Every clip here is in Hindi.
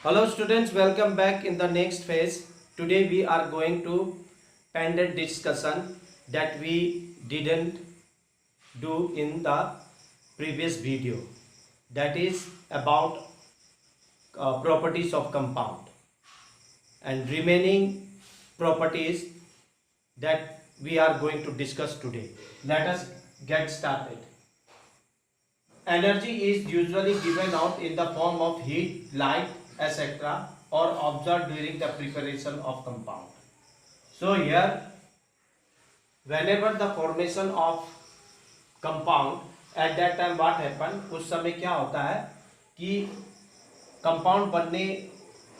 Hello students, welcome back in the next phase. Today we are going to end a discussion that we didn't do in the previous video. That is about properties of compound and remaining properties that we are going to discuss today. Let us get started. Energy is usually given out in the form of heat, light, etc. or observed during the preparation of compound. So here, whenever the formation of compound, at that time what happen, उस समय क्या होता है कि कंपाउंड बनने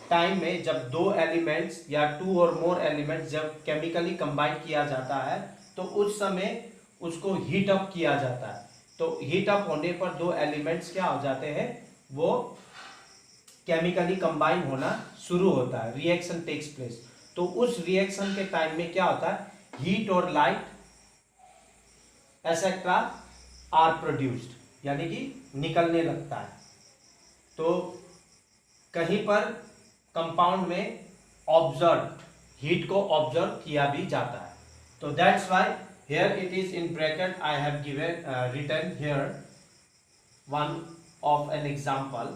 टाइम में जब दो एलिमेंट्स या टू और मोर एलिमेंट्स जब केमिकली कंबाइन किया जाता है तो उस समय उसको हीट अप किया जाता है। तो हीट अप होने पर दो एलिमेंट्स क्या हो जाते हैं, वो केमिकली कंबाइन होना शुरू होता है, रिएक्शन टेक्स प्लेस। तो उस रिएक्शन के टाइम में क्या होता है, हीट और लाइट एसेट्रा आर प्रोड्यूस्ड, यानी कि निकलने लगता है। तो कहीं पर कंपाउंड में ऑब्जर्व, हीट को ऑब्जर्व किया भी जाता है। तो that's why here it is in bracket I have given written here one of an example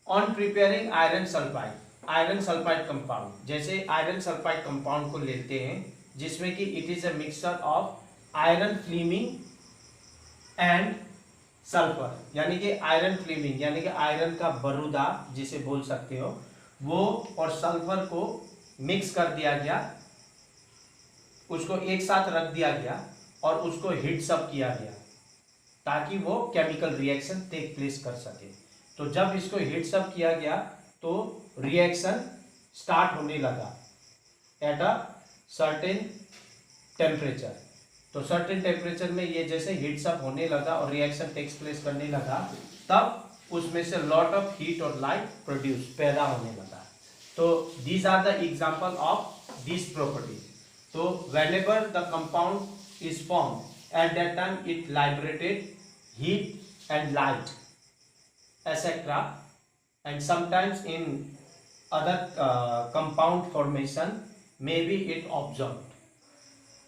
on preparing iron sulfide compound। जैसे आयरन सल्फाइड कंपाउंड को लेते हैं जिसमें कि it is a mixture of iron filings and sulphur, यानी कि आयरन फ्लेमिंग यानी कि आयरन का बरूदा जिसे बोल सकते हो, वो और सल्फर को मिक्स कर दिया गया, उसको एक साथ रख दिया गया और उसको हीट्स अप किया गया ताकि वो केमिकल रिएक्शन टेक प्लेस कर सके। तो जब इसको हीट्स अप किया गया तो रिएक्शन स्टार्ट होने लगा एट अ सर्टेन टेम्परेचर। तो सर्टेन टेम्परेचर में ये जैसे हीट्स अप होने लगा और रिएक्शन टेक्स प्लेस करने लगा, तब उसमें से लॉट ऑफ हीट और लाइट प्रोड्यूस पैदा होने लगा। तो these are the example of this property. So whenever the compound is formed, at that time it liberated heat and light, etc. And sometimes in other compound formation, maybe it absorbed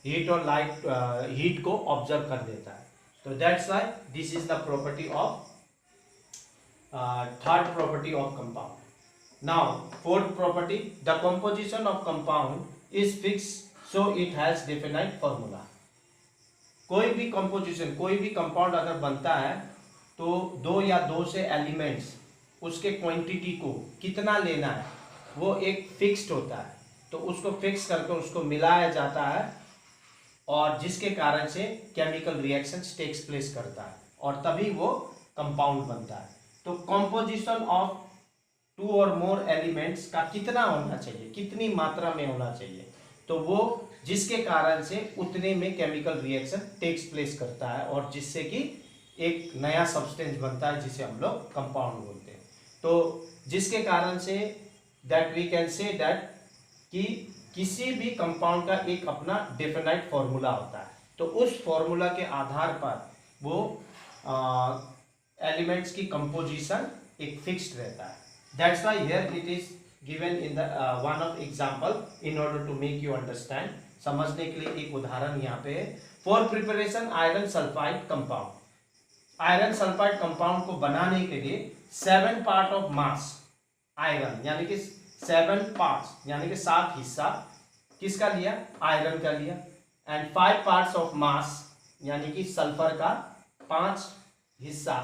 heat or light, heat को observe कर देता है। So that's why this is the property of third property of compound. Now fourth property, the composition of compound is fixed so it has definite formula। कोई भी कंपोजिशन, कोई भी कंपाउंड अगर बनता है तो दो या दो से एलिमेंट्स, उसके क्वांटिटी को कितना लेना है वो एक फिक्स्ड होता है। तो उसको फिक्स करके उसको मिलाया जाता है और जिसके कारण से केमिकल रिएक्शन टेक्स प्लेस करता है और तभी वो कंपाउंड बनता है। तो कंपोजिशन ऑफ टू और मोर एलिमेंट्स का कितना होना चाहिए, कितनी मात्रा में होना चाहिए, तो वो जिसके कारण से उतने में केमिकल रिएक्शन टेक्स प्लेस करता है और जिससे कि एक नया सब्सटेंस बनता है जिसे हम लोग कंपाउंड बोलते हैं। तो जिसके कारण से that we can say that कि किसी भी कंपाउंड का एक अपना डेफिनाइट फॉर्मूला होता है। तो उस फॉर्मूला के आधार पर वो एलिमेंट्स की कंपोजिशन एक फिक्स्ड रहता है। That's why here it is given in the one of example in order to make you understand। समझने के लिए एक उदाहरण यहाँ पे है। For preparation iron sulfide compound, iron sulphide compound को बनाने के लिए 7 पार्ट ऑफ मास आयरन, यानी कि 7 पार्ट्स यानी कि 7 हिस्सा किसका लिया, आयरन का लिया, एंड 5 पार्ट्स ऑफ मास यानी कि सल्फर का 5 हिस्सा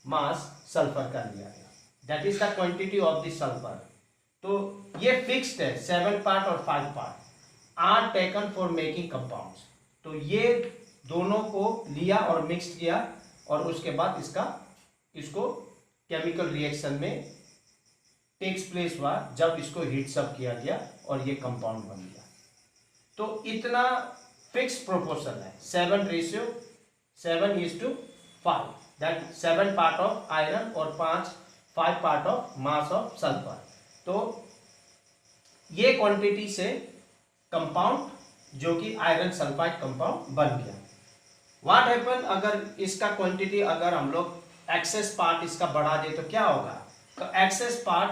मास सल्फर का लिया गया। That is the quantity of the sulphur. तो ये फिक्स्ड है, 7 पार्ट और 5 part are taken for making compounds. तो ये दोनों को लिया और मिक्स किया और उसके बाद इसको केमिकल रिएक्शन में टेक्स प्लेस हुआ जब इसको हीट्स अप किया गया और ये कंपाउंड बन गया। तो इतना फिक्स प्रोपोर्शन है, 7:7:5, दैट 7 पार्ट ऑफ आयरन और 5 part of mass of sulphur. तो ये क्वांटिटी से कंपाउंड जो कि आयरन सल्फाइड कंपाउंड बन गया। व्हाट हैपन अगर इसका क्वांटिटी अगर हम लोग एक्सेस पार्ट इसका बढ़ा दे तो क्या होगा, तो excess part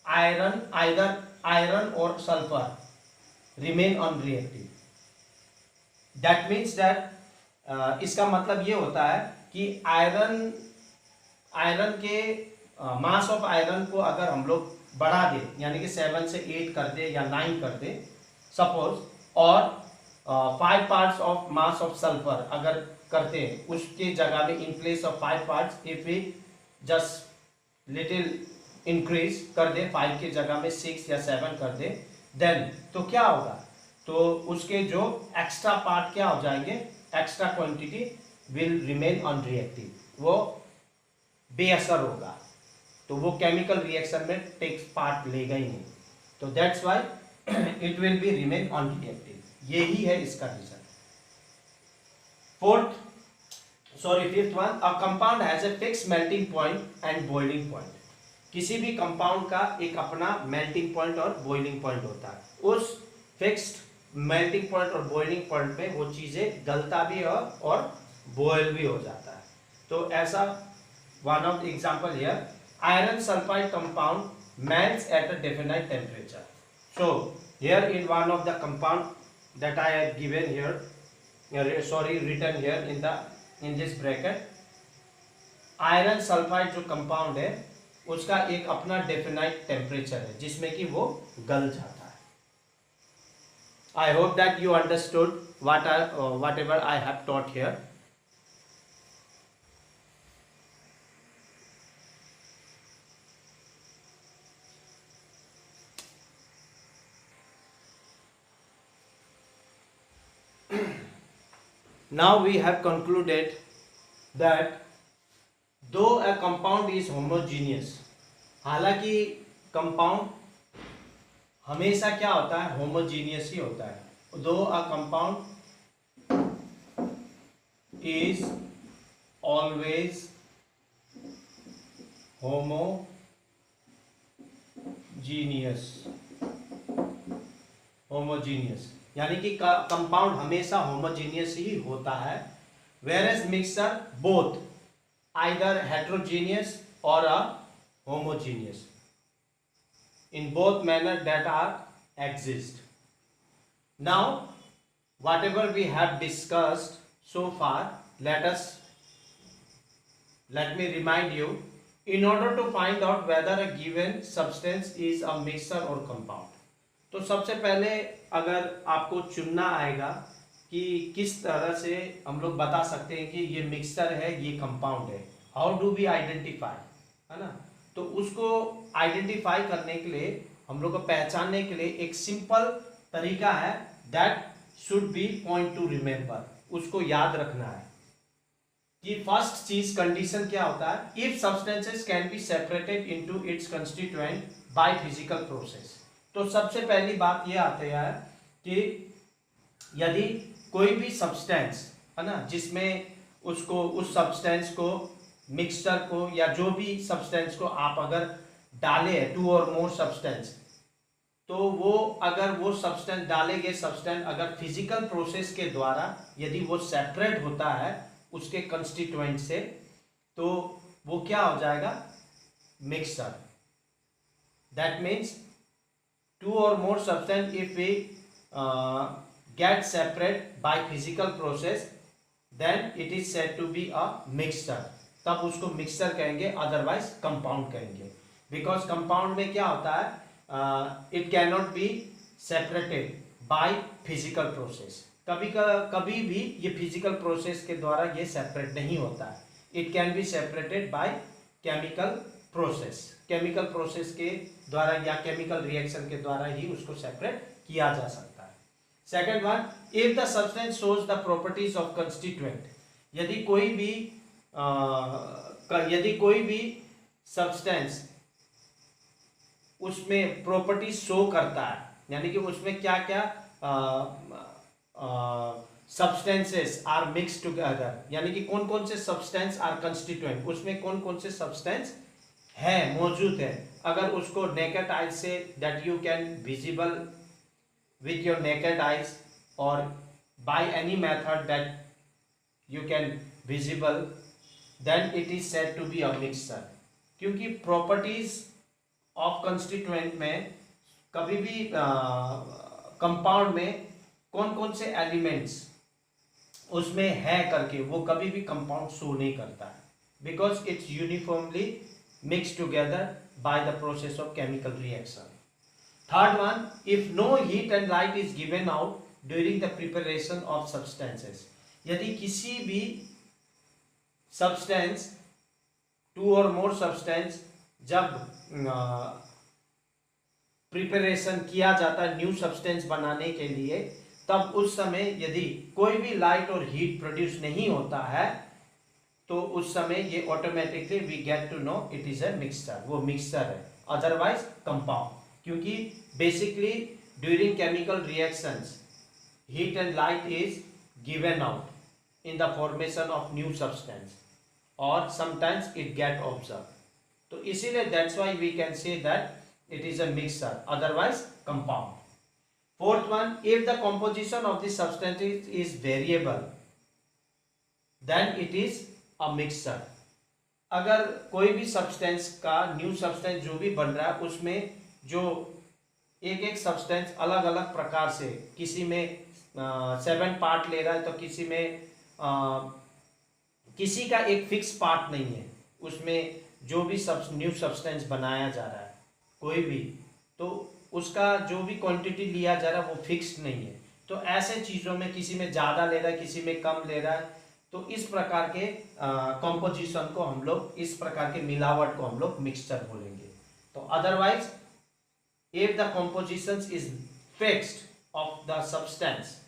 iron or sulfur remain unreactive. That means that इसका मतलब ये होता है कि आयरन के मास ऑफ आयरन को अगर हम लोग बढ़ा दें, यानी कि 7 से 8 कर दे या 9 कर दे सपोज, और 5 parts of mass of sulphur अगर करते हैं, उसके जगह में in place of 5 parts if we just little increase कर दे, 5 के जगह में 6 या 7 कर दे, देन तो क्या होगा, तो उसके जो एक्स्ट्रा पार्ट क्या हो जाएंगे, extra quantity will remain unreactive, वो बेअसर होगा, तो वो केमिकल रिएक्शन में टेक्स पार्ट लेगा ही नहीं, तो that's why it will be remain unreactive. यही है इसका reason. Fifth one, a compound has a fix melting point and boiling point. किसी भी कंपाउंड का एक अपना मेल्टिंग पॉइंट और बॉइलिंग पॉइंट होता है. उस फिक्स्ड मेल्टिंग पॉइंट और बॉइलिंग पॉइंट पे वो चीजें गलता भी है और बॉयल भी हो जाता है. तो ऐसा one of the example here, iron sulfide compound melts at a definite temperature. So here in one of the compound that I have given here, written here in this bracket, iron sulfide जो compound है उसका एक अपना definite temperature है जिसमें कि वो गल जाता है. I hope that you understood whatever I have taught here. Now we have concluded that though a compound is homogeneous, हालांकि कंपाउंड हमेशा क्या होता है, होमोजीनियस ही होता है. though a compound is always homogeneous यानी कि कंपाउंड हमेशा होमोजीनियस ही होता है, whereas mixture both either heterogeneous or a homogeneous, in both manner that are exist. Now whatever we have discussed so far, let me remind you, in order to find out whether a given substance is a mixture or compound, तो सबसे पहले अगर आपको चुनना आएगा कि किस तरह से हम लोग बता सकते हैं कि ये मिक्सचर है, ये कंपाउंड है, हाउ डू वी आइडेंटिफाई, है ना. तो उसको आइडेंटिफाई करने के लिए, हम लोग को पहचानने के लिए एक सिंपल तरीका है, that should be point two remember. उसको याद रखना है कि फर्स्ट चीज, कंडीशन क्या होता है, if substances can be separated into its constituent by physical process. तो सबसे पहली बात यह आती है कि यदि कोई भी सब्सटेंस है ना, जिसमें उसको उस सब्सटेंस को, मिक्सचर को या जो भी सब्सटेंस को आप अगर डाले 2 और मोर सब्सटेंस, तो वो अगर वो सब्सटेंस डाले गए सब्सटेंस अगर फिजिकल प्रोसेस के द्वारा यदि वो सेपरेट होता है उसके कंस्टिट्यूएंट से, तो वो क्या हो जाएगा, mixture. That means 2 or more substance if we get separate by physical process, then it is said to be a mixture. तब उसको मिक्सचर कहेंगे, अदरवाइज कंपाउंड कहेंगे. बिकॉज कंपाउंड में क्या होता है, it can not be separated by physical process. कभी भी ये फिजिकल प्रोसेस के द्वारा ये सेपरेट नहीं होता है. It can be separated by chemical process. Chemical process के द्वारा या केमिकल रिएक्शन के द्वारा ही उसको सेपरेट किया जा सकता है. Second one, if the substance shows the properties of constituent. यदि कोई भी सब्सटेंस उसमें प्रॉपर्टी शो करता है, यानी कि उसमें क्या क्या सब्सटेंसेस आर मिक्स टुगेदर, यानी कि कौन कौन से सब्सटेंस आर कंस्टिट्यूएंट, उसमें कौन कौन से सब्सटेंस है, मौजूद है. अगर उसको नेकेड आइज से, that you can visible with your naked eyes और by any method that you can visible, then it is said to be a mixture. क्योंकि प्रॉपर्टीज ऑफ कंस्टिट्यूएंट में कभी भी कंपाउंड में कौन कौन से एलिमेंट्स उसमें है करके वो कभी भी कंपाउंड शो नहीं करता है, because it's uniformly mix together by the process of chemical reaction. Third one, if no heat and light is given out during the preparation of substances. यदि किसी भी सब्सटेंस, टू और मोर सब्सटेंस जब प्रिपरेशन किया जाता है न्यू सब्सटेंस बनाने के लिए, तब उस समय यदि कोई भी लाइट और हीट प्रोड्यूस नहीं होता है तो उस समय ये automatically we get to know it is a mixture, वो मिक्सचर है, अदरवाइज कंपाउंड. क्योंकि basically during chemical reactions heat and light is given out in the formation of new substance और समटाइम्स इट गेट ऑब्जर्व. तो इसीलिए that's why we can say that it is a mixture, otherwise compound. Fourth one, if the composition of the substance is variable, then it is a mixture. अगर कोई भी सब्सटेंस का न्यू सब्सटेंस जो भी बन रहा है उसमें जो एक एक सब्सटेंस अलग अलग प्रकार से, किसी में 7 पार्ट ले रहा है तो किसी में किसी का एक फिक्स पार्ट नहीं है, उसमें जो भी न्यू सब्सटेंस बनाया जा रहा है कोई भी, तो उसका जो भी क्वांटिटी लिया जा रहा है वो फिक्स्ड नहीं है. तो ऐसे चीज़ों में किसी में ज़्यादा ले रहा है, किसी में कम ले रहा है, तो इस प्रकार के कंपोजिशन को हम लोग, इस प्रकार के मिलावट को हम लोग मिक्सचर बोलेंगे. तो otherwise if the composition is fixed of the substance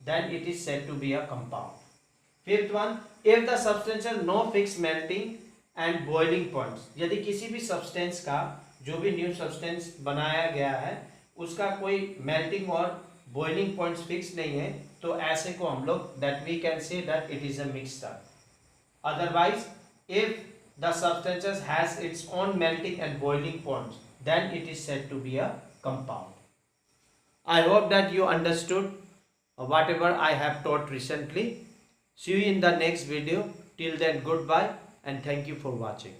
then it is said to be a compound. Fifth one, if the substance has no fix melting and boiling points. यदि किसी भी सब्सटेंस का, जो भी न्यू सब्सटेंस बनाया गया है, उसका कोई मेल्टिंग और बॉइलिंग पॉइंट्स फिक्स नहीं है, तो ऐसे को हम लोग that we can say that it is a mixture. Otherwise if the substances has its own melting and boiling points then it is said to be a compound. I hope that you understood whatever I have taught recently. See you in the next video. Till then, goodbye and thank you for watching.